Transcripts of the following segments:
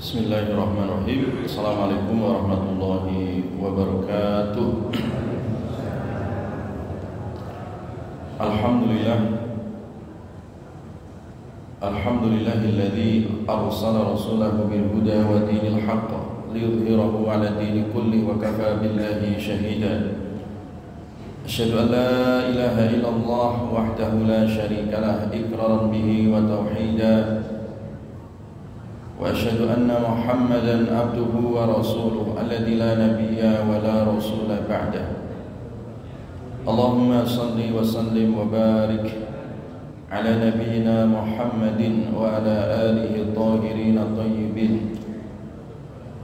Bismillahirrahmanirrahim. Assalamualaikum warahmatullahi wabarakatuh. Alhamdulillah. Alhamdulillahilladzi arsala rasulahu bil huda wa dinil haqq liyudhhirahu 'ala dini kulli wa kafa billahi shahida. Asyhadu an la ilaha illallah wahdahu la syarika lah iqraran bihi wa tauhida. وأشهد أن محمدا عبده ورسوله الذي لا نبي ولا رسول بعده. اللهم صل وسلم وبارك على نبينا محمد وعلى آله الطاهرين الطيبين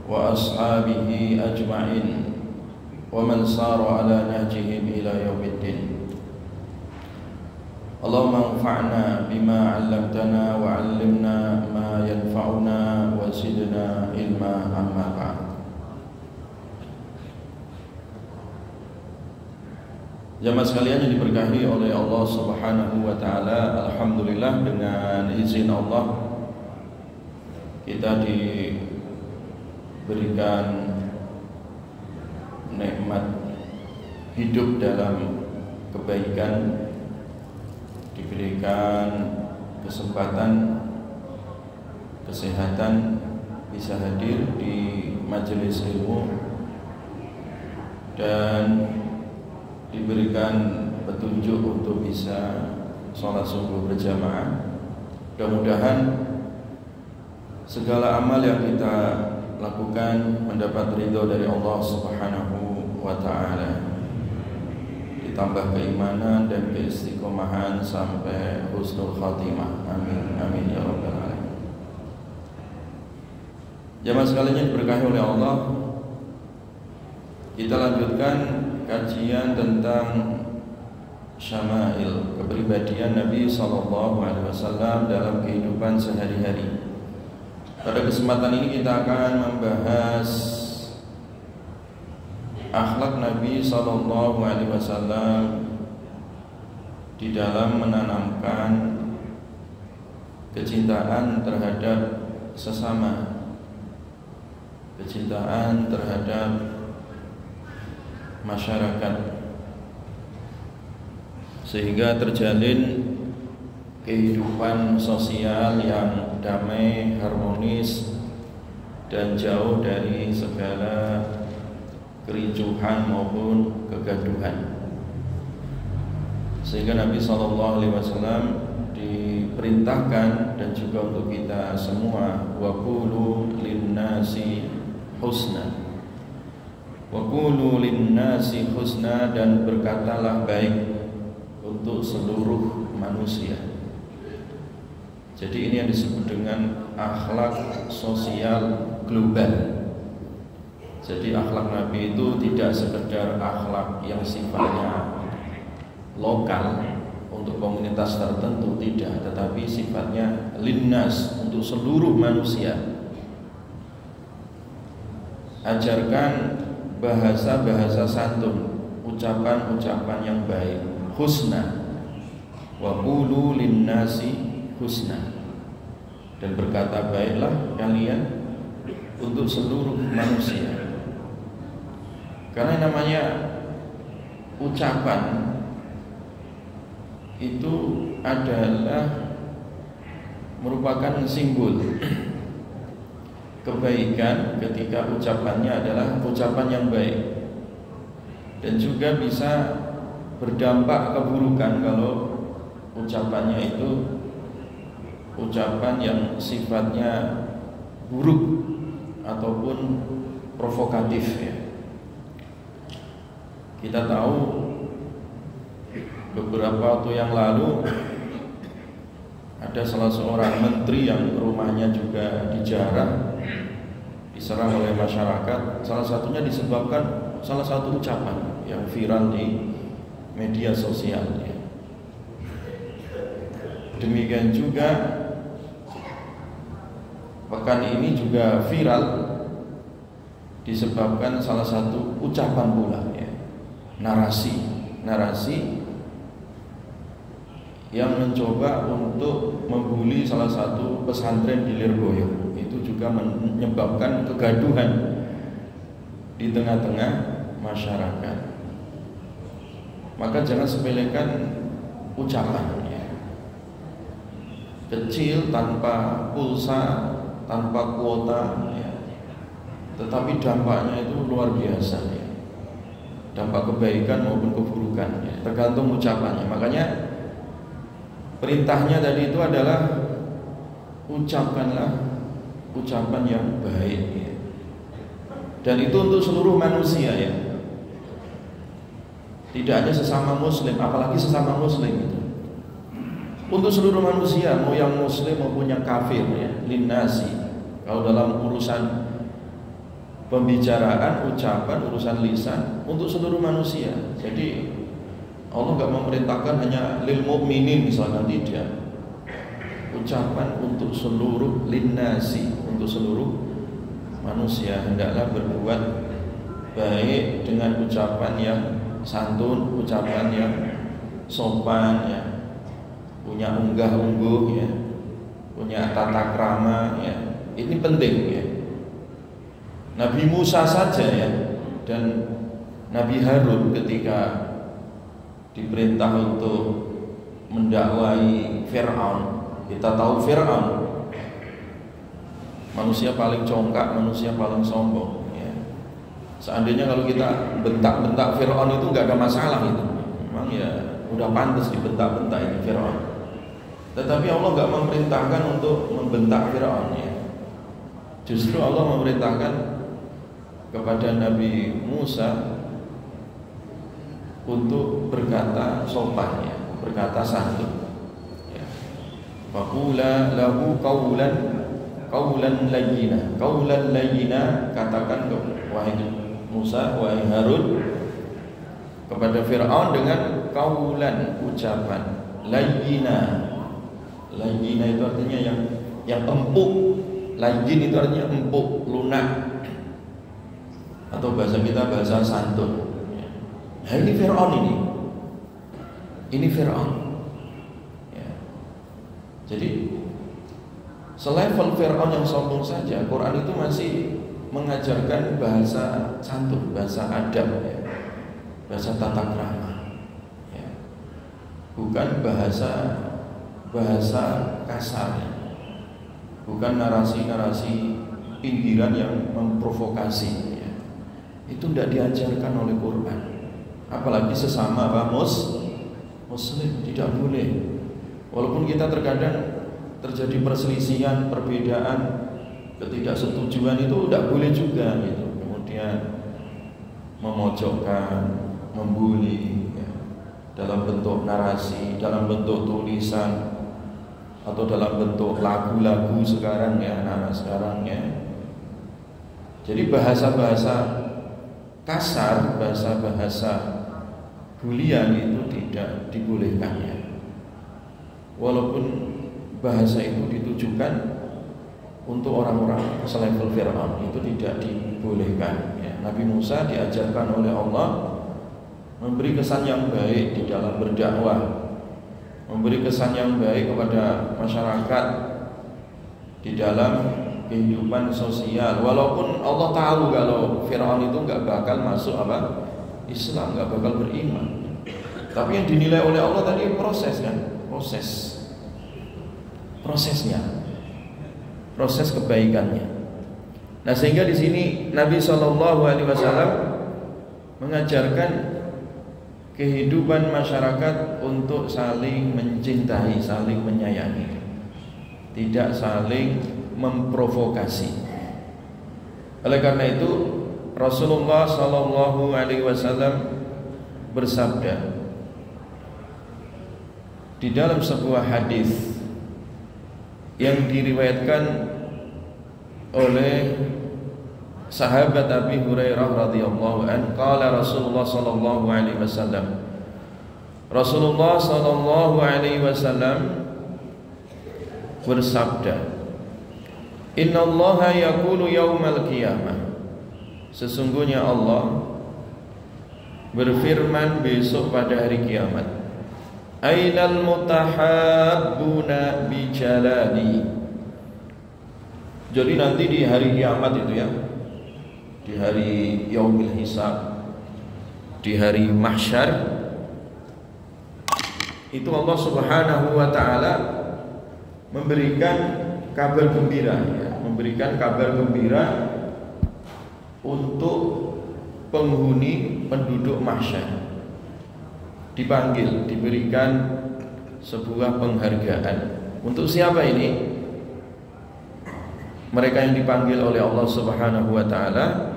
وأصحابه أجمعين ومن سار على نهجهم إلى يوم الدين. اللهم انفعنا بما علمتنا وعلمنا ما ينفعنا وزدنا علما أما بعد. Jamaah sekalian yang diberkahi oleh Allah Subhanahu wa taala, alhamdulillah dengan izin Allah kita diberikan nikmat hidup dalam kebaikan, diberikan kesempatan kesehatan bisa hadir di majelis ilmu dan diberikan petunjuk untuk bisa sholat subuh berjamaah. Mudah-mudahan segala amal yang kita lakukan mendapat ridho dari Allah Subhanahu wa ta'ala, ditambah keimanan dan keistiqomahan sampai husnul khatimah. Amin amin ya rabbal alamin. Jamaah sekalian yang diberkahi oleh Allah, kita lanjutkan kajian tentang syama'il, kepribadian Nabi SAW dalam kehidupan sehari-hari. Pada kesempatan ini kita akan membahas akhlak Nabi SAW di dalam menanamkan kecintaan terhadap sesama, kecintaan terhadap masyarakat, sehingga terjalin kehidupan sosial yang damai, harmonis, dan jauh dari segala kericuhan maupun kegaduhan. Sehingga Nabi SAW diperintahkan dan juga untuk kita semua, wa qulu linnasi husna, wa qulu linnasi husna, dan berkatalah baik untuk seluruh manusia. Jadi ini yang disebut dengan akhlak sosial global. Jadi akhlak Nabi itu tidak sekedar akhlak yang sifatnya lokal untuk komunitas tertentu, tidak, tetapi sifatnya linnas, untuk seluruh manusia. Ajarkan bahasa-bahasa santun, ucapan-ucapan yang baik, husna, wa qulu linnasi husna, dan berkata baiklah kalian untuk seluruh manusia. Karena namanya ucapan itu adalah merupakan simbol kebaikan ketika ucapannya adalah ucapan yang baik, dan juga bisa berdampak keburukan kalau ucapannya itu ucapan yang sifatnya buruk ataupun provokatif, ya. Kita tahu beberapa waktu yang lalu ada salah seorang menteri yang rumahnya juga dijarah, diserang oleh masyarakat. Salah satunya disebabkan salah satu ucapan yang viral di media sosial, ya. Demikian juga pekan ini juga viral disebabkan salah satu ucapan pula, ya. Narasi yang mencoba untuk membuli salah satu pesantren di Lirboyo. Itu juga juga menyebabkan kegaduhan di tengah-tengah masyarakat. Maka jangan sepelekan ucapan ya. Kecil tanpa pulsa, tanpa kuota ya. Tetapi dampaknya itu luar biasa ya. Dampak kebaikan maupun keburukan ya. Tergantung ucapannya. Makanya perintahnya tadi itu adalah ucapkanlah ucapan yang baik ya. Dan itu untuk seluruh manusia ya. Tidak hanya sesama muslim, apalagi sesama muslim itu. Untuk seluruh manusia, mau yang muslim maupun yang kafir ya, linnasi. Kalau dalam urusan pembicaraan, ucapan, urusan lisan, untuk seluruh manusia. Jadi Allah enggak memerintahkan hanya lil mu'minin misalnya, tidak. Ucapan untuk seluruh linnasi, untuk seluruh manusia. Hendaklah berbuat baik dengan ucapan yang santun, ucapan yang sopan ya, punya unggah-ungguh ya, punya tata krama ya. Ini penting ya. Nabi Musa saja ya, dan Nabi Harun ketika diperintah untuk mendakwai Fir'aun. Kita tahu Fir'aun manusia paling congkak, manusia paling sombong ya. Seandainya kalau kita bentak-bentak Fir'aun itu nggak ada masalah itu. Memang ya udah pantas dibentak-bentak ini Fir'aun. Tetapi Allah nggak memerintahkan untuk membentak Fir'aun ya. Justru Allah memerintahkan kepada Nabi Musa untuk berkata sopan ya, berkata santun ya. Faqula lahu qawlan layyina, katakan wahai Musa, wahai Harun, kepada Fir'aun dengan qawlan, ucapan layyina. Layyina itu artinya yang empuk. Layyin itu artinya empuk, lunak, atau bahasa kita bahasa santun. Nah ini Fir'aun ini Fir'aun ya. Jadi selevel Fir'aun yang sombong saja, Quran itu masih mengajarkan bahasa santun, bahasa adab ya, bahasa tata krama ya. Bukan bahasa kasar ya. Bukan narasi-narasi pinggiran yang memprovokasi ya. Itu tidak diajarkan oleh Quran. Apalagi sesama muslim, tidak boleh. Walaupun kita terkadang terjadi perselisihan, perbedaan, ketidaksetujuan, itu tidak boleh juga gitu. Kemudian memojokkan, membuli ya, dalam bentuk narasi, dalam bentuk tulisan, atau dalam bentuk lagu-lagu sekarang ya, anak-anak sekarang ya. Jadi bahasa-bahasa kasar, bahasa-bahasa bulian itu tidak dibolehkan ya. Walaupun bahasa itu ditujukan untuk orang-orang selevel Fir'aun, itu tidak dibolehkan ya. Nabi Musa diajarkan oleh Allah memberi kesan yang baik di dalam berdakwah, memberi kesan yang baik kepada masyarakat di dalam kehidupan sosial. Walaupun Allah tahu kalau Fir'aun itu nggak bakal masuk Islam, nggak bakal beriman. Tapi yang dinilai oleh Allah tadi proses kan, prosesnya, proses kebaikannya. Nah sehingga di sini Nabi SAW mengajarkan kehidupan masyarakat untuk saling mencintai, saling menyayangi, tidak saling memprovokasi. Oleh karena itu Rasulullah SAW bersabda di dalam sebuah hadis yang diriwayatkan oleh sahabat Abi Hurairah radhiyallahu anhu, qala Rasulullah sallallahu alaihi wasallam, Rasulullah sallallahu alaihi wasallam bersabda, innallaha yaqulu yaumal qiyamah, sesungguhnya Allah berfirman besok pada hari kiamat, ainal mutahabbuna bi jalali, Jadi nanti di hari kiamat itu ya, di hari yaumil hisab, di hari mahsyar, itu Allah Subhanahu wa taala memberikan kabar gembira ya, memberikan kabar gembira untuk penghuni penduduk mahsyar. Dipanggil, diberikan sebuah penghargaan. Untuk siapa ini? Mereka yang dipanggil oleh Allah Subhanahu wa taala,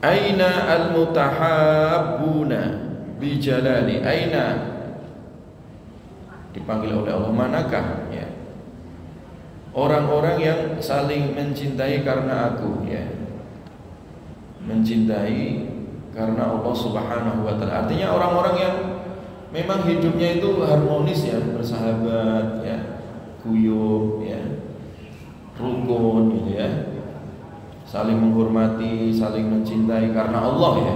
aina al-mutahabbuna bi jalali. Aina, dipanggil oleh Allah, manakah ya orang-orang yang saling mencintai karena aku ya, mencintai karena Allah Subhanahu wa taala. Artinya orang-orang yang memang hidupnya itu harmonis ya, bersahabat ya, guyub ya, rukun gitu ya, saling menghormati, saling mencintai karena Allah ya,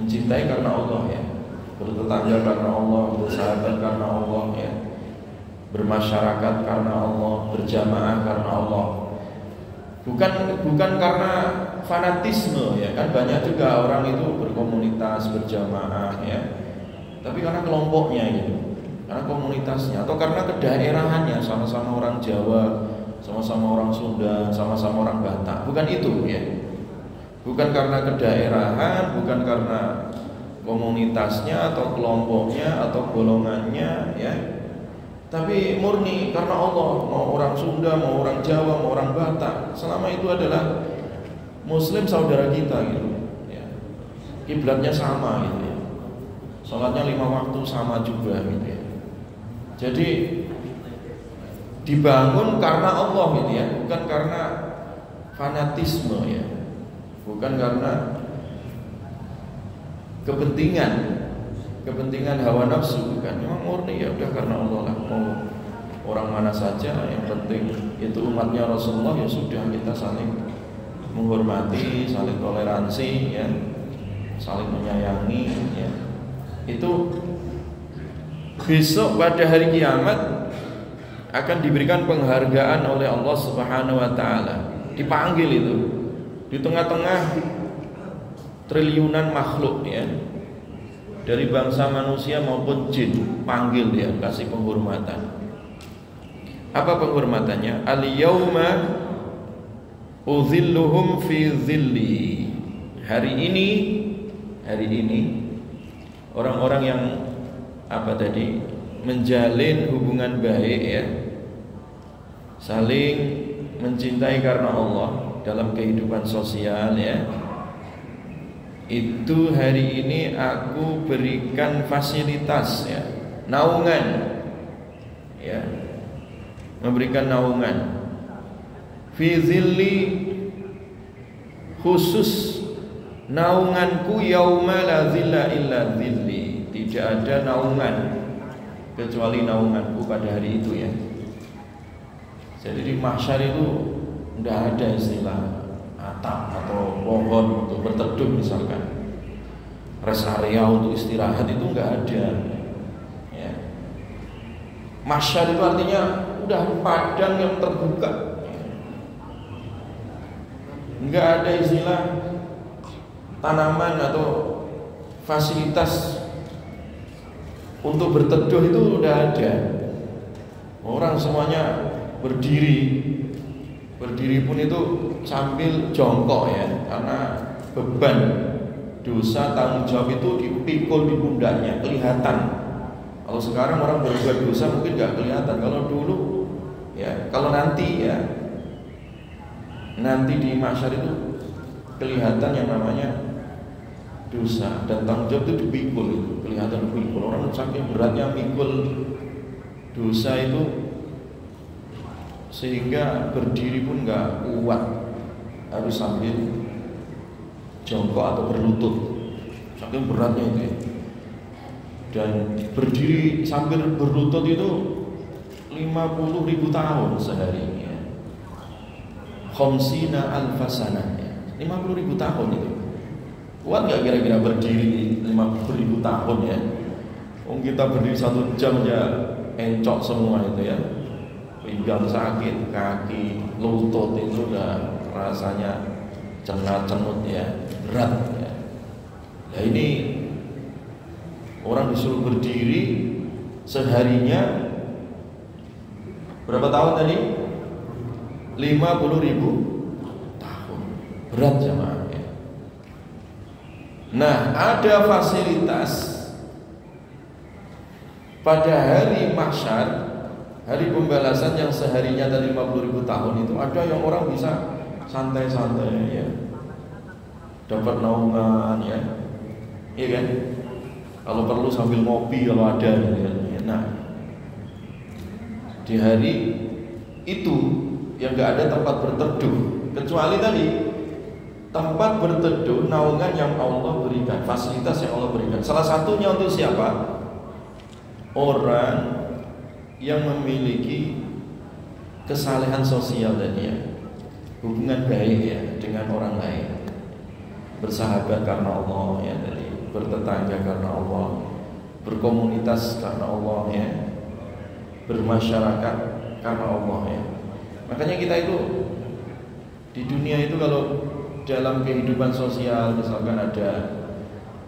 mencintai karena Allah ya, bertetangga karena Allah, bersahabat karena Allah ya, bermasyarakat karena Allah, berjamaah karena Allah. Bukan karena fanatisme ya, kan banyak juga orang itu berkomunitas, berjamaah ya, tapi karena kelompoknya gitu, karena komunitasnya, atau karena kedaerahannya, sama-sama orang Jawa, sama-sama orang Sunda, sama-sama orang Batak. Bukan itu ya, bukan karena kedaerahan, bukan karena komunitasnya atau kelompoknya atau golongannya ya, tapi murni karena Allah. Mau orang Sunda, mau orang Jawa, mau orang Batak, selama itu adalah Muslim saudara kita gitu ya, kiblatnya sama gitu ya, sholatnya 5 waktu sama juga gitu ya. Jadi dibangun karena Allah gitu ya, bukan karena fanatisme ya, bukan karena kepentingan hawa nafsu, bukan. Memang murni ya udah karena Allah lah. Mau orang mana saja, yang penting itu umatnya Rasulullah, ya sudah, kita saling menghormati, saling toleransi ya, saling menyayangi ya. Itu besok pada hari kiamat akan diberikan penghargaan oleh Allah Subhanahu wa taala. Dipanggil itu di tengah-tengah triliunan makhluk ya, dari bangsa manusia maupun jin, panggil dia, kasih penghormatan. Apa penghormatannya? Al-yauma uzilluhum fi zilli. Hari ini orang-orang yang menjalin hubungan baik ya, saling mencintai karena Allah dalam kehidupan sosial ya, itu hari ini aku berikan fasilitas ya, naungan ya, memberikan naungan fi zilli, khusus naunganku yauma la zilla illa zilli. Tidak ada naungan kecuali naunganku pada hari itu ya. Jadi di mahsyar itu tidak ada istilah atap atau pohon untuk berteduh misalkan, rest area untuk istirahat, itu nggak ada ya. Mahsyar itu artinya udah padang yang terbuka, nggak ada istilah tanaman atau fasilitas untuk berteduh, itu udah ada. Orang semuanya berdiri pun itu sambil jongkok ya, karena beban dosa, tanggung jawab itu dipikul di pundaknya, kelihatan. Kalau sekarang orang berbuat dosa mungkin nggak kelihatan, kalau dulu ya, kalau nanti ya, nanti di mahsyar itu kelihatan yang namanya dosa dan tanggung jawab itu dipikul, itu kelihatan dipikul. Orang saking beratnya mikul dosa itu sehingga berdiri pun nggak kuat, harus sambil jongkok atau berlutut, saking beratnya itu ya. Dan berdiri sambil berlutut itu 50.000 tahun sehari ya. Khamsina alfasanah ya, 50.000 tahun itu. Kuat nggak kira-kira berdiri 50.000 tahun ya? Kita berdiri 1 jam aja encok semua itu ya. pinggang sakit, kaki, lutut itu udah rasanya cenut ya, berat ya. Nah ini orang disuruh berdiri seharinya berapa tahun tadi? 50.000 tahun. Berat jemaah ya. Nah, ada fasilitas pada hari mahsyar, hari pembalasan yang seharinya tadi 50.000 tahun itu, ada yang orang bisa santai-santai ya, dapat naungan ya, iya kan? Kalau perlu sambil ngopi kalau ada gitu kan. Nah, di hari itu yang gak ada tempat berteduh kecuali tadi tempat berteduh, naungan yang Allah berikan, fasilitas yang Allah berikan. Salah satunya untuk siapa? Orang yang memiliki kesalehan sosial dan ya, hubungan baik ya dengan orang lain, bersahabat karena Allah ya, dari bertetangga karena Allah, berkomunitas karena Allah ya, bermasyarakat karena Allah ya. Makanya kita itu di dunia itu kalau dalam kehidupan sosial, misalkan ada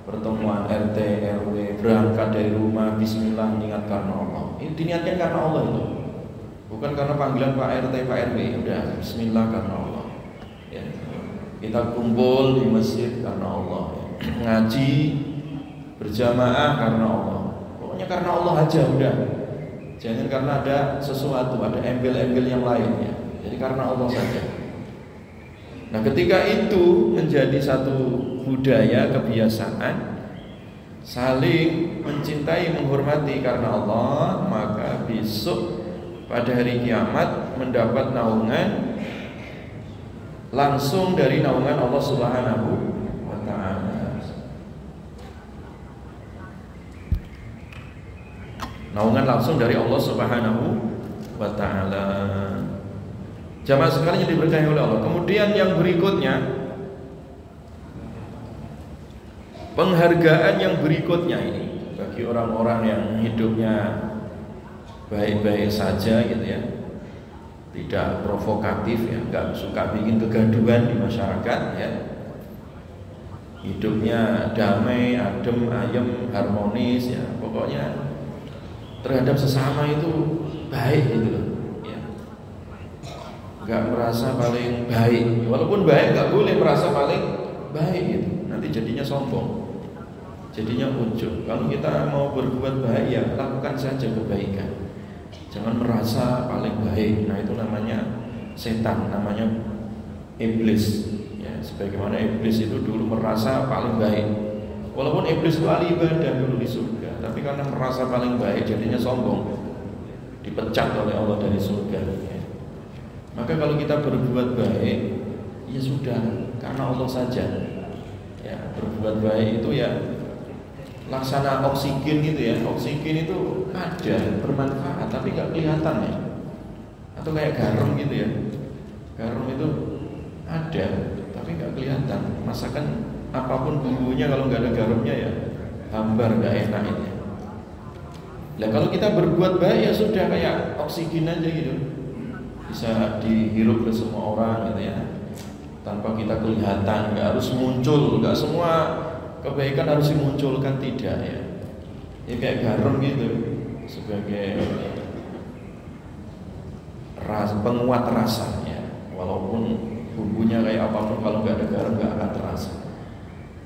pertemuan RT, RW, berangkat dari rumah, bismillah, niat karena Allah. Ini diniatkan karena Allah itu, bukan karena panggilan Pak RT, Pak RW. Udah, bismillah karena Allah ya. Kita kumpul di masjid karena Allah ya. Ngaji berjamaah karena Allah. Pokoknya karena Allah aja udah. Jangan karena ada sesuatu, ada embel-embel yang lain ya. Jadi karena Allah saja. Nah, ketika itu menjadi satu budaya, kebiasaan, saling mencintai, menghormati karena Allah, maka besok pada hari kiamat mendapat naungan langsung dari naungan Allah Subhanahu wa ta'ala. Naungan langsung dari Allah Subhanahu wa ta'ala. Jamaah sekalian yang diberkahi oleh Allah. Kemudian yang berikutnya, penghargaan yang berikutnya ini bagi orang-orang yang hidupnya baik-baik saja gitu ya, tidak provokatif ya, nggak suka bikin kegaduhan di masyarakat ya, hidupnya damai, adem, ayem, harmonis ya, pokoknya terhadap sesama itu baik gitu loh. Gak merasa paling baik, walaupun baik gak boleh merasa paling baik gitu. Nanti jadinya sombong, jadinya ujub. Kalau kita mau berbuat baik ya lakukan saja kebaikan, jangan merasa paling baik. Nah itu namanya setan, namanya iblis ya. Sebagaimana iblis itu dulu merasa paling baik, walaupun iblis itu ahli ibadah dulu di surga, tapi karena merasa paling baik jadinya sombong, dipecat oleh Allah dari surga ya. Maka kalau kita berbuat baik, ya sudah karena Allah saja. Ya, berbuat baik itu ya laksana oksigen gitu ya. Oksigen itu ada, bermanfaat, tapi nggak kelihatan ya. Atau kayak garam gitu ya. Garam itu ada, tapi nggak kelihatan. Masakan apapun bumbunya kalau nggak ada garamnya ya hambar, nggak enak itu. Nah kalau kita berbuat baik ya sudah kayak oksigen aja gitu, bisa dihirup ke semua orang gitu ya, tanpa kita kelihatan. Nggak harus muncul, nggak semua kebaikan harus dimunculkan, tidak ya. Ya kayak garam gitu, sebagai penguat rasanya. Walaupun bumbunya kayak apapun, kalau nggak ada garam nggak akan terasa.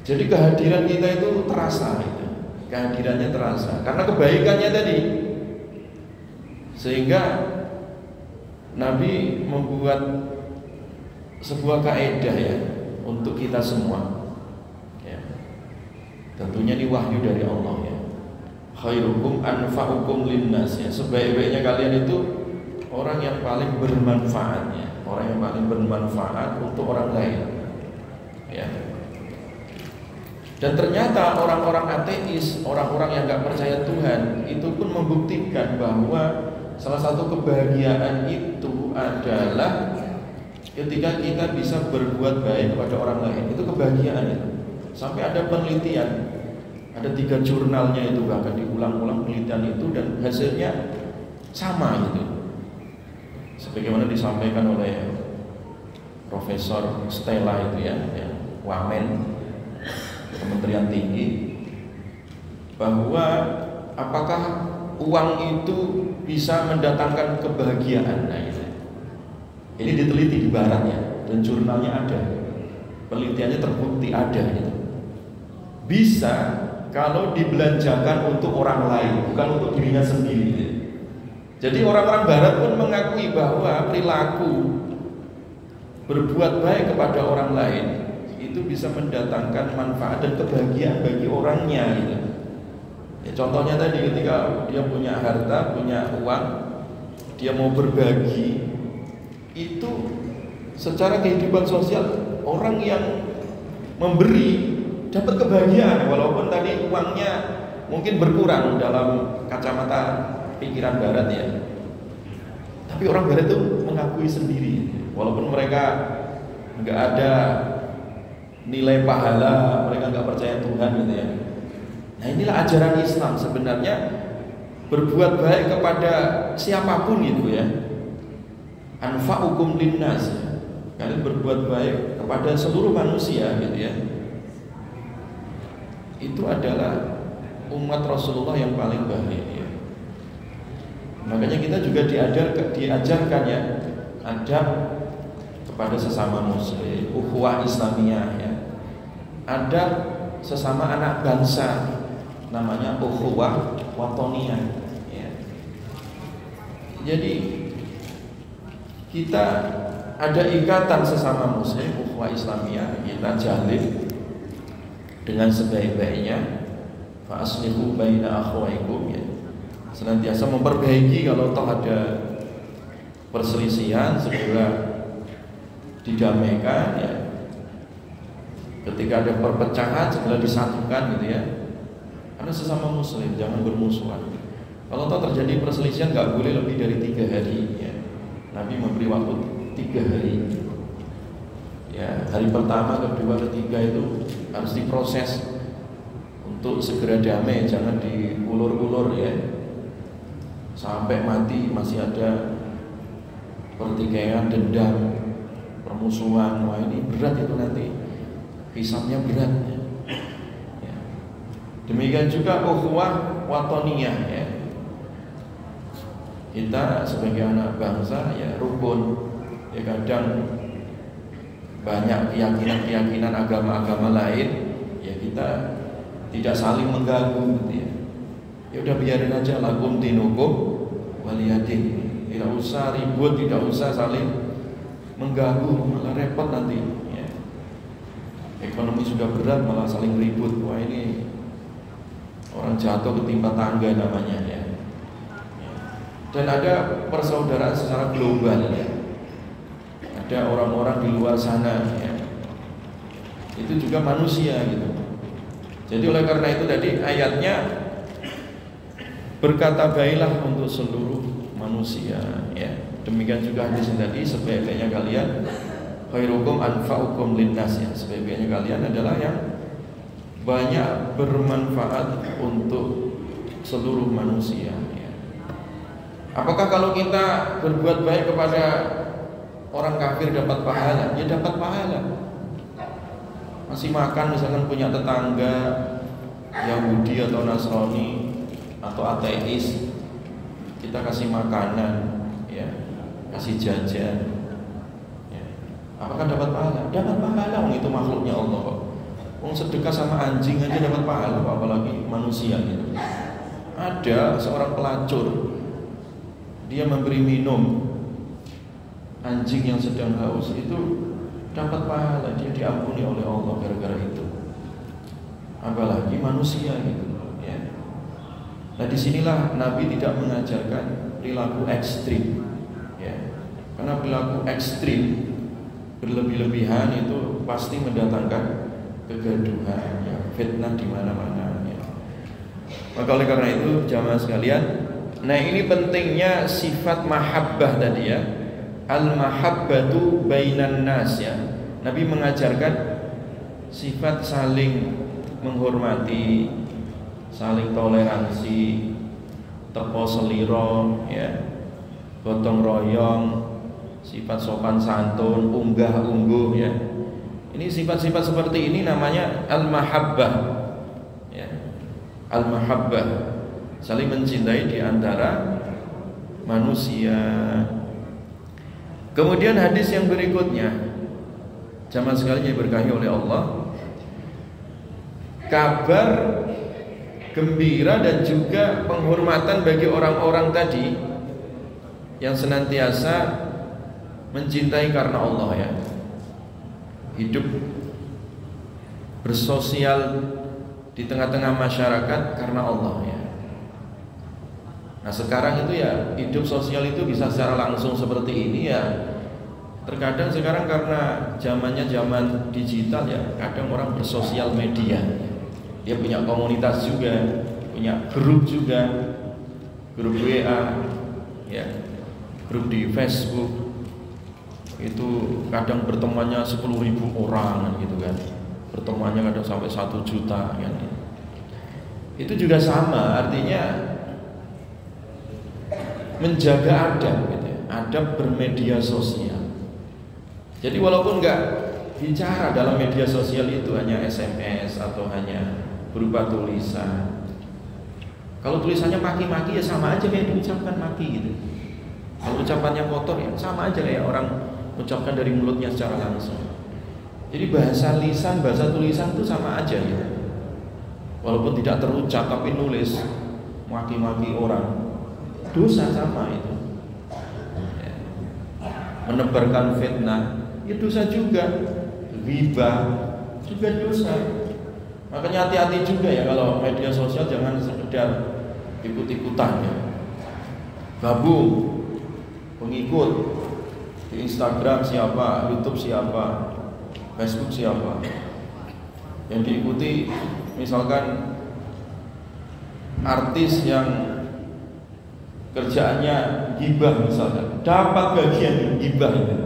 Jadi kehadiran kita itu terasa gitu. Kehadirannya terasa karena kebaikannya tadi. Sehingga Nabi membuat sebuah kaidah ya untuk kita semua ya. Tentunya ini wahyu dari Allah ya. Khairukum anfa'ukum linnas ya. Sebaik-baiknya kalian itu orang yang paling bermanfaat ya. Orang yang paling bermanfaat untuk orang lain ya. Dan ternyata orang-orang ateis, orang-orang yang gak percaya Tuhan, itu pun membuktikan bahwa salah satu kebahagiaan itu adalah ketika kita bisa berbuat baik kepada orang lain. Itu kebahagiaan itu. Sampai ada penelitian, ada 3 jurnalnya itu, bahkan diulang-ulang penelitian itu, dan hasilnya sama gitu. sebagaimana disampaikan oleh Profesor Stella itu ya, Wamen Kementerian Tinggi, bahwa apakah uang itu bisa mendatangkan kebahagiaan. Nah, ini diteliti di barat ya, dan jurnalnya ada, penelitiannya terbukti ada gitu. Bisa kalau dibelanjakan untuk orang lain, bukan untuk dirinya sendiri. Jadi orang-orang barat pun mengakui bahwa perilaku berbuat baik kepada orang lain itu bisa mendatangkan manfaat dan kebahagiaan bagi orangnya gitu. Ya, contohnya tadi ketika dia punya harta, punya uang, dia mau berbagi, itu secara kehidupan sosial orang yang memberi dapat kebahagiaan, walaupun tadi uangnya mungkin berkurang dalam kacamata pikiran barat ya. Tapi orang barat itu mengakui sendiri, walaupun mereka nggak ada nilai pahala, mereka nggak percaya Tuhan gitu ya. Nah, inilah ajaran Islam sebenarnya, berbuat baik kepada siapapun gitu ya. Anfa'ukum linnas, kalian berbuat baik kepada seluruh manusia gitu ya. Itu adalah umat Rasulullah yang paling baik ya. Makanya kita juga diajarkan ya adab kepada sesama muslim, ukhuwah Islamiyah ya. Adab sesama anak bangsa, namanya ukhuwah watoniyah ya. Jadi kita ada ikatan sesama muslim, ukhuwah Islamiyah, kita jalin dengan sebaik-baiknya. Fa aslihu baina akhwaikum ya. Senantiasa memperbaiki, kalau toh ada perselisihan segera didamaikan ya. Ketika ada perpecahan segera disatukan gitu ya. Karena sesama muslim, jangan bermusuhan. Kalau toh terjadi perselisihan nggak boleh lebih dari 3 hari ya. Nabi memberi waktu 3 hari ya. Hari pertama, kedua, ketiga itu harus diproses untuk segera damai, jangan diulur-ulur ya. Sampai mati masih ada pertikaian, dendam, permusuhan. Wah, ini berat itu nanti, hisabnya berat ya. Demikian juga ukhuwah watoniyah ya. Kita sebagai anak bangsa ya rukun ya. Kadang banyak keyakinan agama-agama lain ya, kita tidak saling mengganggu gitu ya. Ya udah biarin aja, lakum dinukum waliyadin. Tidak usah ribut, tidak usah saling mengganggu, malah repot nanti ya. Ekonomi sudah berat malah saling ribut. Wah, ini orang jatuh ketimpa tangga namanya ya. Dan ada persaudaraan secara global ya. Ada orang-orang di luar sana ya. Itu juga manusia gitu. Jadi oleh karena itu tadi ayatnya berkata baiklah untuk seluruh manusia ya. Demikian juga hadis tadi, sebaik-baiknya kalian khairukum anfa'ukum linnas ya. Sebaik-baiknya kalian adalah yang banyak bermanfaat untuk seluruh manusia ya. Apakah kalau kita berbuat baik kepada orang kafir dapat pahala? Ya dapat pahala. Masih makan misalkan punya tetangga Yahudi atau Nasrani atau ateis, kita kasih makanan ya, kasih jajan ya. Apakah dapat pahala? Dapat pahala, itu makhluknya Allah kok. Sedekah sama anjing aja dapat pahala, apalagi manusia gitu. Ada seorang pelacur, dia memberi minum anjing yang sedang haus, itu dapat pahala, dia diampuni oleh Allah gara-gara itu. Apalagi manusia gitu ya. Nah, disinilah Nabi tidak mengajarkan perilaku ekstrim ya. Karena perilaku ekstrim berlebih-lebihan itu pasti mendatangkan kegaduhan ya, fitnah di mana-mana ya. Maka oleh karena itu jamaah sekalian, nah ini pentingnya sifat mahabbah tadi ya. Al-mahabbatu bainan nas ya. Nabi mengajarkan sifat saling menghormati, saling toleransi, tepo seliro ya, gotong royong sifat sopan santun, unggah-ungguh ya. Ini sifat-sifat seperti ini namanya al-mahabbah ya. Al-mahabbah, saling mencintai di antara manusia. Kemudian hadis yang berikutnya, jamaah sekalian yang diberkahi oleh Allah, kabar gembira dan juga penghormatan bagi orang-orang tadi yang senantiasa mencintai karena Allah ya, hidup bersosial di tengah-tengah masyarakat karena Allah ya. Nah sekarang itu ya, hidup sosial itu bisa secara langsung seperti ini ya. Terkadang sekarang karena zamannya zaman digital ya, kadang orang bersosial media, dia punya komunitas juga, punya grup juga, grup WA ya, grup di Facebook. Itu kadang bertemannya 10.000 orang gitu kan, pertemuannya kadang sampai 1 juta kan. Itu juga sama, artinya menjaga adab gitu ya, adab bermedia sosial. Jadi walaupun nggak bicara dalam media sosial itu hanya SMS atau hanya berupa tulisan, kalau tulisannya maki-maki ya sama aja kayak diucapkan maki gitu. Kalau ucapannya kotor ya sama aja kayak orang ucapkan dari mulutnya secara langsung. Jadi bahasa lisan, bahasa tulisan itu sama aja ya. Walaupun tidak terucap tapi nulis maki-maki orang, dosa sama itu. Ya. Menebarkan fitnah, ya dosa juga. Ghibah juga dosa. Makanya hati-hati juga ya kalau media sosial, jangan sekedar ikut-ikutan ya. Gabung, pengikut di Instagram siapa, YouTube siapa, Facebook siapa, yang diikuti misalkan artis yang kerjaannya gibah misalkan, dapat bagian gibah itu,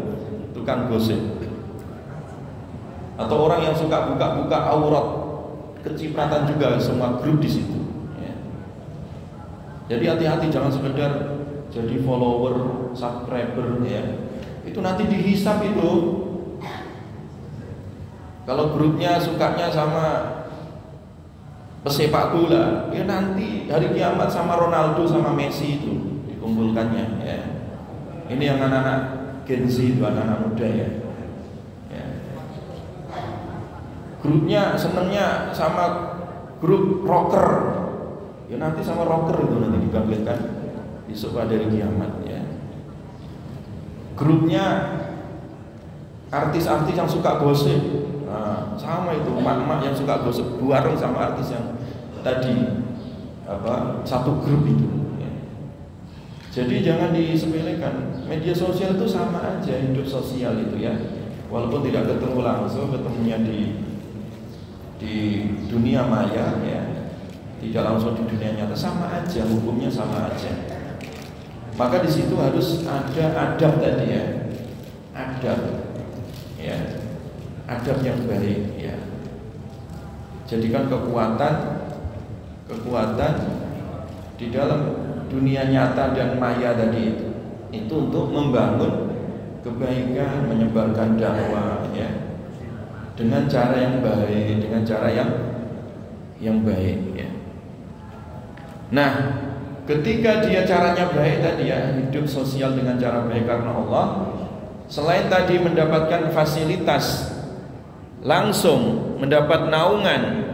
tukang gosip. Atau orang yang suka buka-buka aurat, kecipratan juga semua grup di situ ya. Jadi hati-hati, jangan sekedar jadi follower, subscriber ya. Itu nanti dihisap itu. Kalau grupnya sukanya sama pesepak bola, ya nanti hari kiamat sama Ronaldo sama Messi itu dikumpulkannya ya. Ini yang anak-anak Gen Z itu, anak-anak muda ya. Ya. Grupnya senengnya sama grup rocker, ya nanti sama rocker itu nanti dibangkitkan besok pada hari kiamat ya. Grupnya artis-artis yang suka gosip, nah, sama itu emak-emak yang suka gosip bareng sama artis yang tadi satu grup itu ya. Jadi jangan disepelekan, media sosial itu sama aja hidup sosial itu ya, walaupun tidak ketemu langsung, ketemunya di dunia maya ya, tidak langsung di dunia nyata, sama aja, hukumnya sama aja. Maka di situ harus ada adab tadi ya, adab ya, adab yang baik ya. Jadikan kekuatan di dalam dunia nyata dan maya tadi itu untuk membangun kebaikan, menyebarkan dakwah ya, dengan cara yang baik, dengan cara yang baik ya. Nah, ketika dia caranya baik tadi ya, hidup sosial dengan cara baik karena Allah, selain tadi mendapatkan fasilitas, langsung mendapat naungan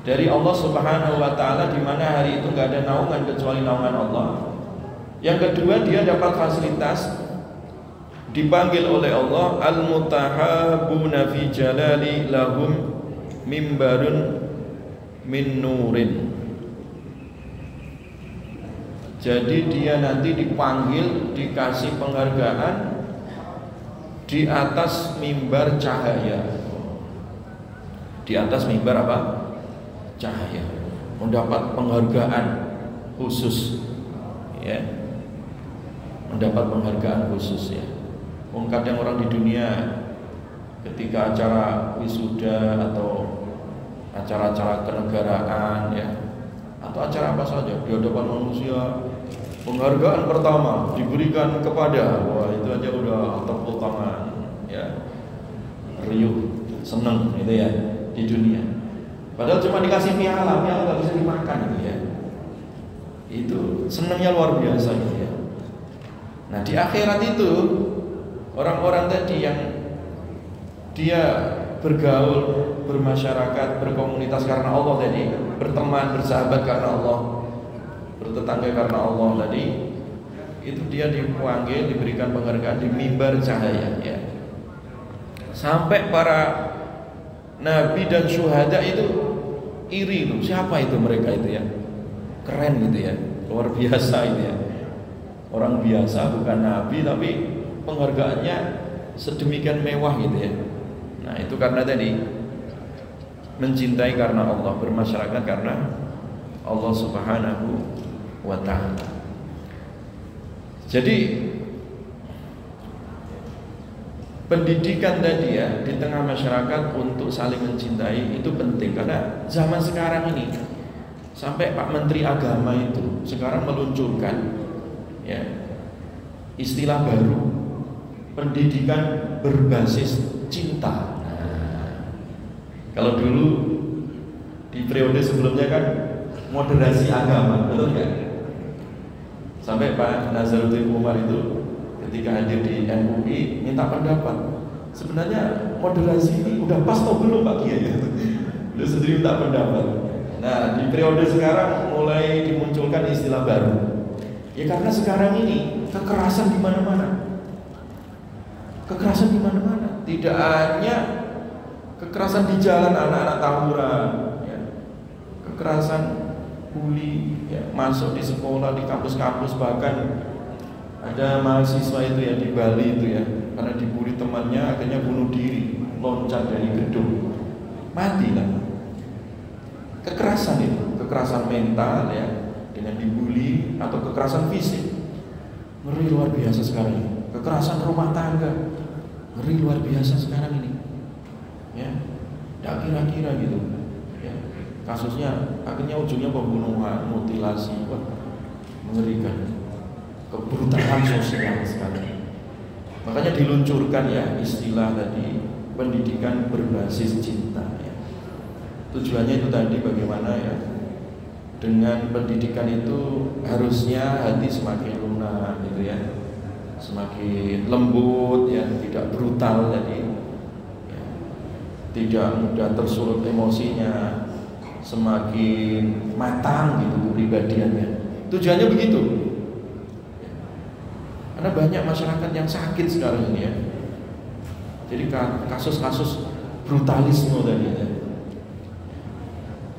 dari Allah Subhanahu wa taala, di mana hari itu enggak ada naungan kecuali naungan Allah. Yang kedua, dia dapat fasilitas, dipanggil oleh Allah al-mutahabuna fi jalali lahum mimbarun min nurin. Jadi dia nanti dipanggil, dikasih penghargaan di atas mimbar cahaya. Di atas mimbar apa? Cahaya. Mendapat penghargaan khusus ya. Mendapat penghargaan khusus ya. Kadang orang di dunia ketika acara wisuda atau acara-acara kenegaraan ya, atau acara apa saja di hadapan manusia Penghargaan pertama diberikan kepada, wah itu aja udah tepuk tangan, ya, riuh, seneng gitu ya di dunia. Padahal cuma dikasih piala nggak bisa dimakan gitu ya. Itu senengnya luar biasa gitu ya. Nah di akhirat itu orang-orang tadi yang dia bergaul, bermasyarakat, berkomunitas karena Allah tadi, berteman, bersahabat karena Allah, bertetangga karena Allah tadi, itu dia dipanggil, diberikan penghargaan di mimbar cahaya ya. Sampai para nabi dan syuhada itu iri loh, siapa itu mereka itu ya, keren gitu ya, luar biasa itu ya. Orang biasa bukan nabi tapi penghargaannya sedemikian mewah gitu ya. Nah itu karena tadi mencintai karena Allah, bermasyarakat karena Allah Subhanahu wa ta'ala. Jadi pendidikan tadi ya di tengah masyarakat untuk saling mencintai itu penting, karena zaman sekarang ini sampai Pak Menteri Agama itu sekarang meluncurkan ya istilah baru, pendidikan berbasis cinta. Kalau dulu di periode sebelumnya kan moderasi agama, betul nggak? Sampai Pak Nazaruddin Umar itu ketika hadir di MUI minta pendapat. Sebenarnya moderasi ini udah pas atau belum Pak Kiai? Beliau sendiri minta pendapat. Nah di periode sekarang mulai dimunculkan istilah baru. Ya karena sekarang ini kekerasan di mana-mana. Kekerasan di mana-mana. Tidak hanya kekerasan di jalan, anak-anak tawuran, ya. Kekerasan bully, ya, masuk di sekolah, di kampus-kampus, bahkan ada mahasiswa itu ya di Bali itu ya, karena dibully temannya akhirnya bunuh diri, loncat dari gedung, mati lah. Kekerasan itu, kekerasan mental ya, dengan dibully atau kekerasan fisik, ngeri luar biasa sekarang. Kekerasan rumah tangga, ngeri luar biasa sekarang ini. Ya, tidak kira-kira gitu ya, kasusnya akhirnya ujungnya pembunuhan, mutilasi, wah, mengerikan, kebrutalan sosial sekali. Makanya diluncurkan ya istilah tadi pendidikan berbasis cinta ya. Tujuannya itu tadi bagaimana ya, dengan pendidikan itu harusnya hati semakin lunak gitu ya, semakin lembut ya, tidak brutal tadi. Tidak mudah tersulut emosinya, semakin matang gitu kepribadiannya. Tujuannya begitu. Karena banyak masyarakat yang sakit sekarang ini ya. Jadi kasus-kasus brutalisme tadi ya,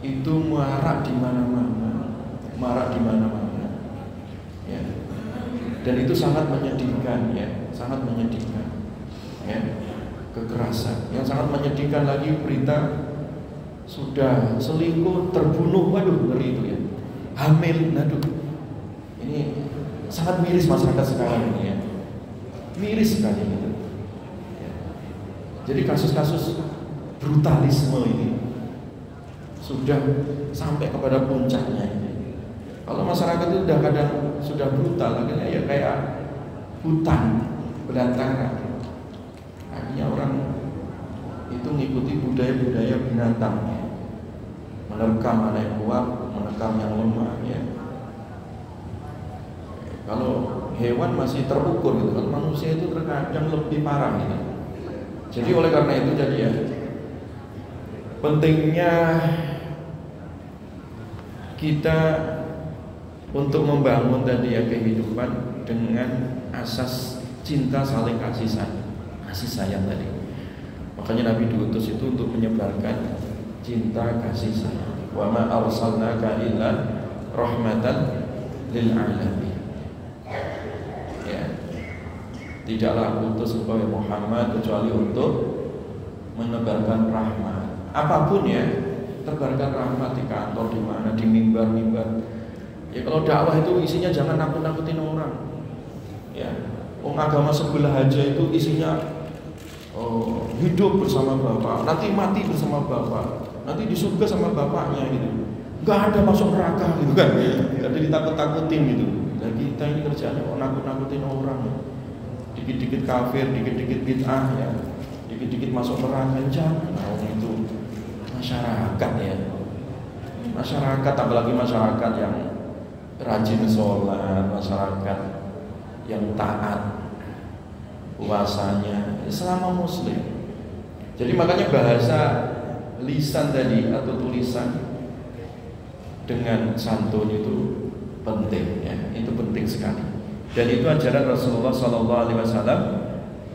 itu marak di mana-mana, marak di mana-mana. Ya. Dan itu sangat menyedihkan ya, sangat menyedihkan. Ya. Kekerasan yang sangat menyedihkan lagi, berita sudah selingkuh, terbunuh, waduh ngeri itu ya, hamil, aduh ini sangat miris masyarakat sekarang ini ya, miris sekali gitu ya. Jadi kasus-kasus brutalisme ini sudah sampai kepada puncaknya ini. Kalau masyarakat itu sudah kadang sudah brutal, akhirnya ya kayak hutan belantara. Akhirnya orang itu mengikuti budaya-budaya binatang ya. Menerkam mana yang kuat, menerkam yang lemah ya. Kalau hewan masih terukur gitu, kalau manusia itu terkadang lebih parah gitu. Jadi oleh karena itu jadi ya, pentingnya kita untuk membangun tadi ya kehidupan dengan asas cinta, saling kasih sayang tadi. Makanya Nabi diutus itu untuk menyebarkan cinta kasih sayang. Wa ma arsalnaka illa rahmatan lil alamin. Ya. Tidaklah utus engkau ya Muhammad kecuali untuk menebarkan rahmat. Apapun ya, tebarkan rahmat di kantor, di mana, di mimbar-mimbar. Ya kalau dakwah itu isinya jangan nakut-nakutin orang. Ya. Agama sebelah aja itu isinya hidup bersama Bapak, nanti mati bersama Bapak, nanti di surga sama Bapaknya gitu. Gak ada masuk neraka gitu kan. Jadi ditakut-takutin gitu. Dan kita ini kerjanya kok nakut-nakutin orang. Dikit-dikit kafir, dikit-dikit bid'ah ya. Dikit-dikit masuk neraka, jangan. Nah, itu masyarakat ya. Masyarakat, apalagi masyarakat yang rajin sholat, masyarakat yang taat puasanya selama muslim. Jadi makanya bahasa lisan tadi atau tulisan dengan santun itu penting ya, itu penting sekali. Dan itu ajaran Rasulullah SAW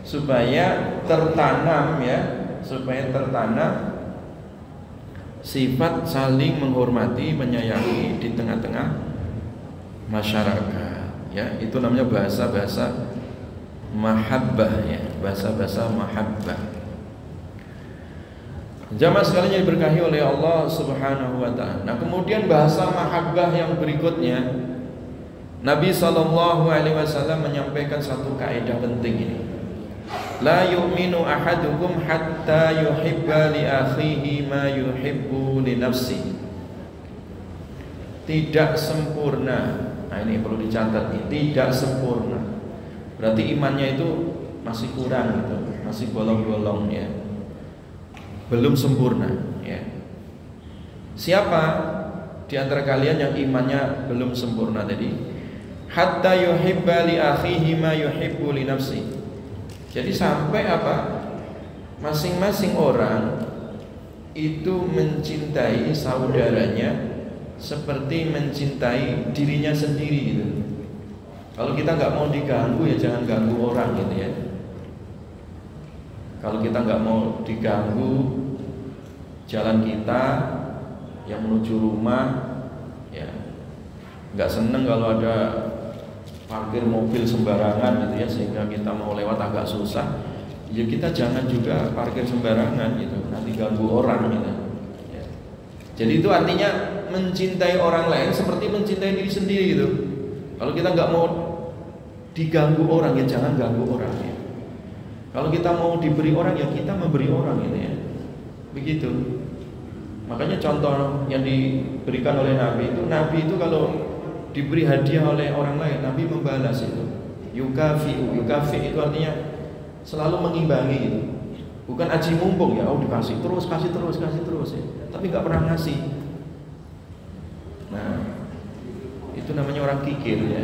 supaya tertanam ya, supaya tertanam sifat saling menghormati, menyayangi di tengah-tengah masyarakat. Ya, itu namanya bahasa-bahasa mahabbah ya, bahasa-bahasa mahabbah. Jamaah sekalian yang diberkahi oleh Allah Subhanahu wa taala. Nah, kemudian bahasa mahabbah yang berikutnya, Nabi SAW menyampaikan satu kaidah penting ini. La yu'minu ahadukum hatta yuhibba li akhihi ma yuhibbu li nafsi. Tidak sempurna. Nah, ini perlu dicatat nih, tidak sempurna. Berarti imannya itu masih kurang gitu, masih bolong-bolong ya. Belum sempurna ya. Siapa di antara kalian yang imannya belum sempurna tadi? Hatta yuhibba li akhihi ma yuhibbu li nafsi. Jadi sampai apa? Masing-masing orang itu mencintai saudaranya seperti mencintai dirinya sendiri gitu. Kalau kita nggak mau diganggu ya jangan ganggu orang gitu ya. Kalau kita nggak mau diganggu jalan kita yang menuju rumah, ya nggak seneng kalau ada parkir mobil sembarangan gitu ya, sehingga kita mau lewat agak susah. Ya kita jangan juga parkir sembarangan gitu, nanti ganggu orang gitu. Ya. Jadi itu artinya mencintai orang lain seperti mencintai diri sendiri gitu. Kalau kita nggak mau diganggu orang ya jangan ganggu orang ya. Kalau kita mau diberi orang ya kita memberi orang gitu ya. Begitu. Makanya contoh yang diberikan oleh Nabi itu kalau diberi hadiah oleh orang lain, Nabi membalas itu. Yukafi itu artinya selalu mengimbangi itu. Bukan aji mumpung ya, oh dikasih terus ya. Tapi nggak pernah ngasih. Nah, itu namanya orang kikir ya.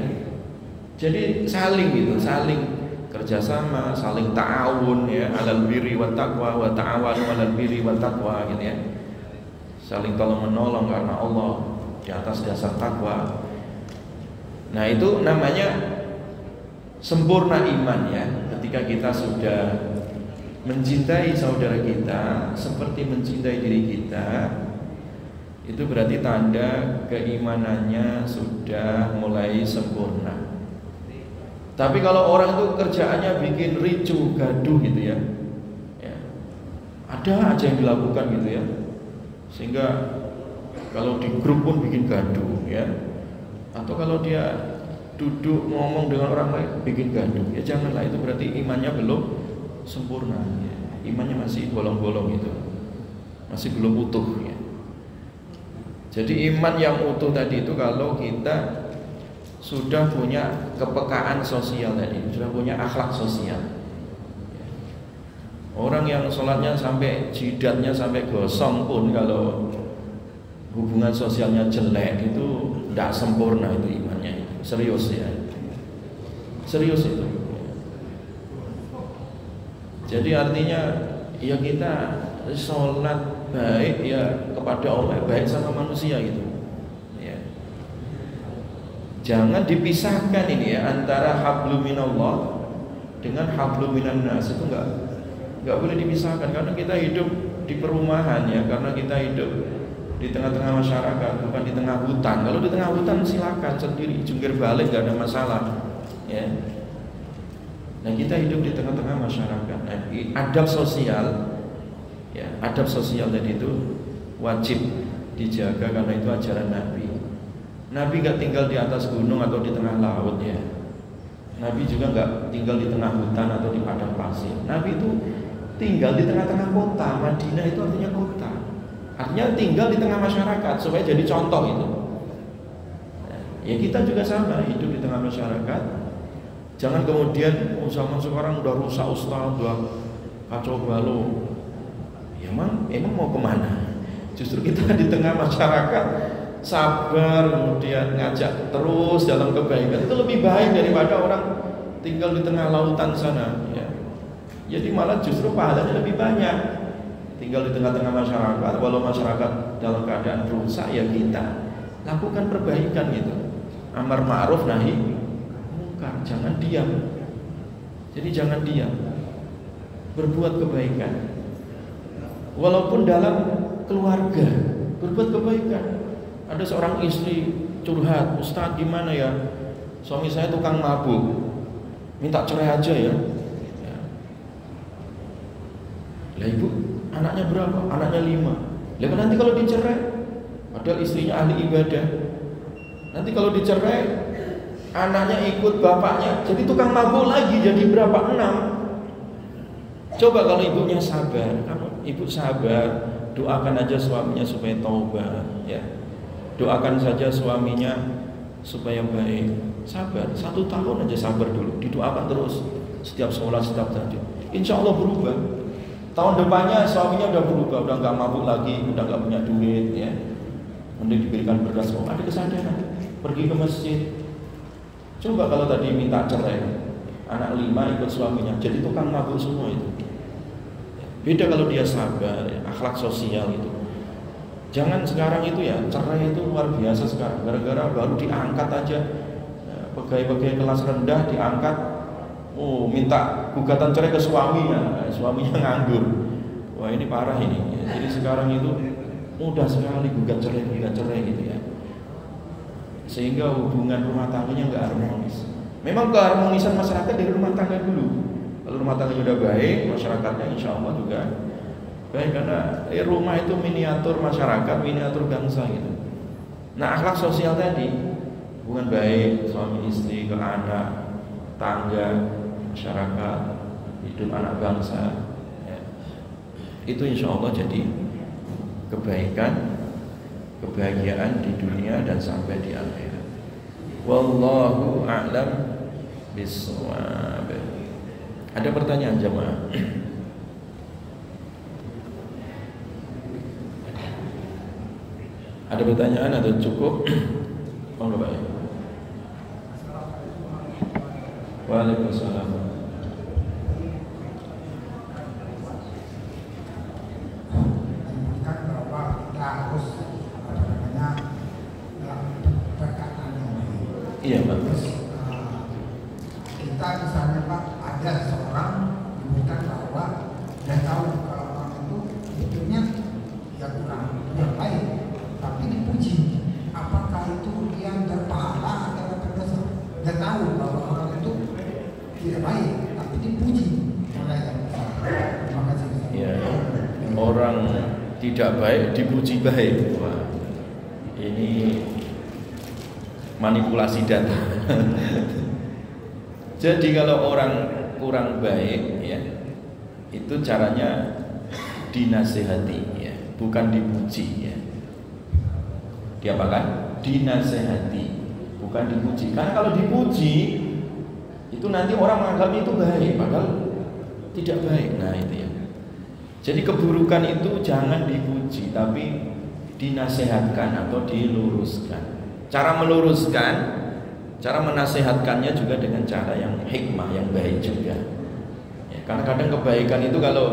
Jadi saling gitu, saling kerjasama, saling ta'awun ya, alal birri wat taqwa wa ta'awanu alal birri wat taqwa gitu ya. Saling tolong menolong karena Allah di atas dasar takwa. Nah, itu namanya sempurna iman ya. Ketika kita sudah mencintai saudara kita seperti mencintai diri kita, itu berarti tanda keimanannya sudah mulai sempurna. Tapi kalau orang itu kerjaannya bikin ricuh, gaduh gitu ya, ada aja yang dilakukan gitu ya, sehingga kalau di grup pun bikin gaduh ya, atau kalau dia duduk ngomong dengan orang lain bikin gaduh, ya janganlah, itu berarti imannya belum sempurna ya. Imannya masih bolong-bolong itu, masih belum utuh ya. Jadi iman yang utuh tadi itu kalau kita sudah punya kepekaan sosial tadi, sudah punya akhlak sosial. Orang yang sholatnya sampai jidatnya sampai gosong pun kalau hubungan sosialnya jelek itu tidak sempurna itu imannya. Serius ya, serius itu. Jadi artinya ya kita sholat baik ya kepada Allah, baik sama manusia gitu. Jangan dipisahkan ini ya antara hablum minallah dengan hablum minan nas, itu enggak boleh dipisahkan, karena kita hidup di perumahan ya, karena kita hidup di tengah-tengah masyarakat, bukan di tengah hutan. Kalau di tengah hutan silakan sendiri jungkir balik, enggak ada masalah ya. Nah, kita hidup di tengah-tengah masyarakat. Nah, adab sosial ya, adab sosial tadi itu wajib dijaga karena itu ajaran Nabi. Nabi gak tinggal di atas gunung atau di tengah laut ya. Nabi juga gak tinggal di tengah hutan atau di padang pasir. Nabi itu tinggal di tengah-tengah kota. Madinah itu artinya kota, artinya tinggal di tengah masyarakat supaya jadi contoh itu. Ya kita juga sama, hidup di tengah masyarakat. Jangan kemudian zaman sekarang udah rusak Ustaz, udah kacau balau. Ya emang mau kemana? Justru kita di tengah masyarakat sabar, kemudian ngajak terus dalam kebaikan, itu lebih baik daripada orang tinggal di tengah lautan sana, ya. Jadi malah justru pahalanya lebih banyak tinggal di tengah-tengah masyarakat. Walau masyarakat dalam keadaan rusak, ya kita lakukan perbaikan gitu. Amar ma'ruf nahi mungkar, jangan diam. Jadi jangan diam, berbuat kebaikan. Walaupun dalam keluarga berbuat kebaikan. Ada seorang istri curhat, Ustaz gimana ya, suami saya tukang mabuk, minta cerai aja ya. Lah ibu, anaknya berapa? Anaknya 5. Lah nanti kalau dicerai, padahal istrinya ahli ibadah, nanti kalau dicerai anaknya ikut bapaknya jadi tukang mabuk lagi, jadi berapa? 6. Coba kalau ibunya sabar, ibu sabar, doakan aja suaminya supaya taubat, ya. Doakan saja suaminya supaya baik. Sabar, 1 tahun aja sabar dulu, didoakan terus setiap sholat, setiap tahajud. Insya Allah berubah. Tahun depannya suaminya udah berubah, udah nggak mabuk lagi, udah nggak punya duit, ya. Mending diberikan berkas, oh ada kesadaran, pergi ke masjid. Coba kalau tadi minta cerai, anak 5 ikut suaminya, jadi tukang mabuk semua itu. Beda kalau dia sabar, ya, akhlak sosial itu. Jangan sekarang itu ya, cerai itu luar biasa sekarang. Gara-gara baru diangkat aja, pegawai-pegawai kelas rendah diangkat, oh minta gugatan cerai ke suaminya, suaminya nganggur. Wah ini parah ini. Jadi sekarang itu mudah sekali gugat cerai gitu ya. Sehingga hubungan rumah tangganya nggak harmonis. Memang keharmonisan masyarakat dari rumah tangga dulu. Kalau rumah tangganya udah baik, masyarakatnya insya Allah juga baik, karena rumah itu miniatur masyarakat, miniatur bangsa gitu. Nah akhlak sosial tadi, hubungan baik suami istri ke anak, tangga, masyarakat, hidup anak bangsa, ya. Itu insya Allah jadi kebaikan, kebahagiaan di dunia dan sampai di akhirat. Wallahu a'lam bishawab. Ada pertanyaan jemaah? Ada pertanyaan atau cukup? Monggo Pak. Waalaikumsalam. Kan bahwa kita harus perkataan yang baik. Iya Pak. Terus kita misalnya Pak, ada seorang menyebutkan bahwa dia tahu kalau orang itu hidupnya ya kurang baik, tapi dipuji. Apakah itu dia berpahala atau berdosa? Dia tahu bahwa orang itu tidak baik, tapi dipuji oleh yang besar. Terima kasih. Ya, orang tidak baik dipuji baik. Wah, ini manipulasi data. Jadi kalau orang kurang baik, ya, itu caranya dinasehati, ya, bukan dipuji, ya. Diapakan? Dinasehati, bukan dipuji. Karena kalau dipuji, itu nanti orang menganggap itu baik, padahal tidak baik. Nah itu ya. Jadi keburukan itu jangan dipuji, tapi dinasehatkan atau diluruskan. Cara meluruskan, cara menasehatkannya juga dengan cara yang hikmah, yang baik juga. Ya, karena kadang kebaikan itu kalau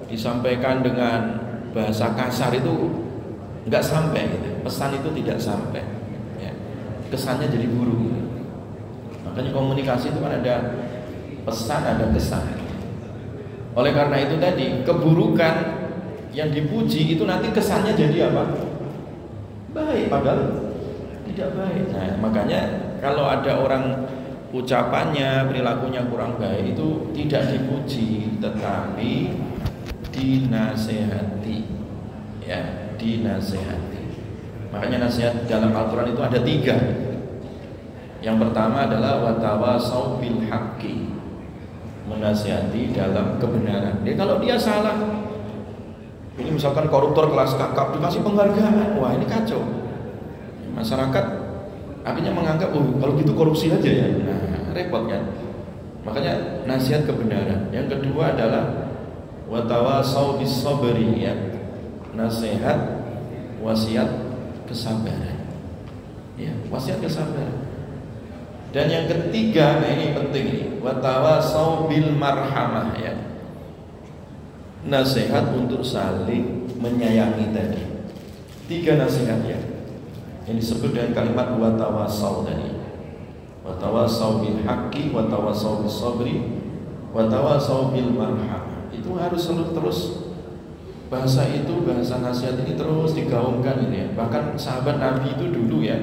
disampaikan dengan bahasa kasar itu nggak sampai, gitu. Pesan itu tidak sampai. Ya, kesannya jadi buruk. Gitu. Makanya komunikasi itu kan ada pesan, ada kesan. Oleh karena itu tadi keburukan yang dipuji itu nanti kesannya jadi apa? Baik, padahal tidak baik. Nah, makanya kalau ada orang ucapannya, perilakunya kurang baik itu tidak dipuji, tetapi dinasehati. Ya, dinasehati. Makanya nasihat dalam Al-Quran itu ada 3. Yang pertama adalah watawasau bil haqqi, menasihati dalam kebenaran. Dia kalau dia salah, ini misalkan koruptor kelas kakap dikasih penghargaan, wah ini kacau. Masyarakat akhirnya menganggap kalau gitu korupsi aja ya. Nah, repot kan. Makanya nasihat kebenaran. Yang kedua adalah watawasau bis sabri, ya. Nasihat wasiat kesabaran. Ya, wasiat kesabaran. Dan yang ketiga, nah ini penting nih, watawasau bil marhamah, ya. Nasihat untuk saling menyayangi tadi. 3 nasihat ya. Yang disebut dengan kalimat watawasau tadi. Watawasau bil haqqi, watawasau bis sabri, watawasau bil marhamah. Itu harus selalu terus, bahasa nasihat ini terus digaungkan ini ya. Bahkan sahabat Nabi itu dulu ya,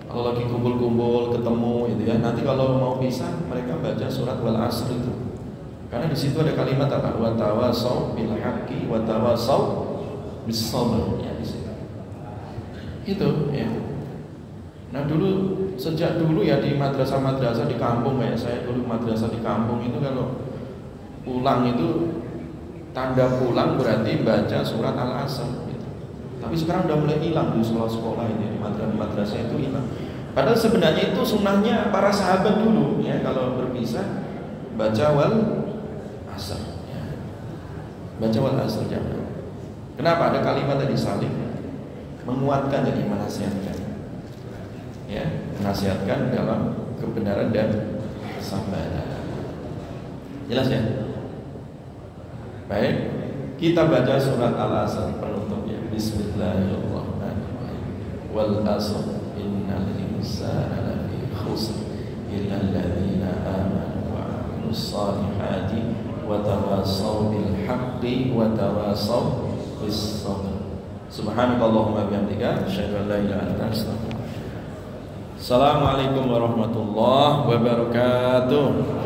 kalau lagi kumpul-kumpul ketemu gitu ya, nanti kalau mau pisah mereka baca surat Wal Asr itu. Karena di situ ada kalimat apa? Watawasau bil haqqi, watawasau bis sabr, ya di situ. Itu ya. Nah sejak dulu ya di madrasah-madrasah di kampung, kayak saya dulu madrasah di kampung itu, kalau pulang itu tanda pulang berarti baca surat Al-Asr gitu. Tapi sekarang udah mulai hilang di sekolah-sekolah ini, di madrasah itu hilang. Padahal sebenarnya itu sunnahnya para sahabat dulu ya, kalau berpisah baca Wal Asr ya. Baca Wal Asr jangan. Kenapa? Ada kalimat tadi saling menguatkan, jadi menasihatkan. Ya, menasihatkan dalam kebenaran dan kesabaran. Jelas ya? Baik, kita baca surat Al-Asr penutupnya. Bismillahirrahmanirrahim. Wal asr innal insana lafi khusr illa alladziina aamanu wa 'amilus shalihati wa tawassaw bil haqqi wa tawassaw bis sabr. Subhanakallahumma bihamdika asyhadu an la ilaha illa anta astaghfiruka. Assalamualaikum warahmatullahi wabarakatuh.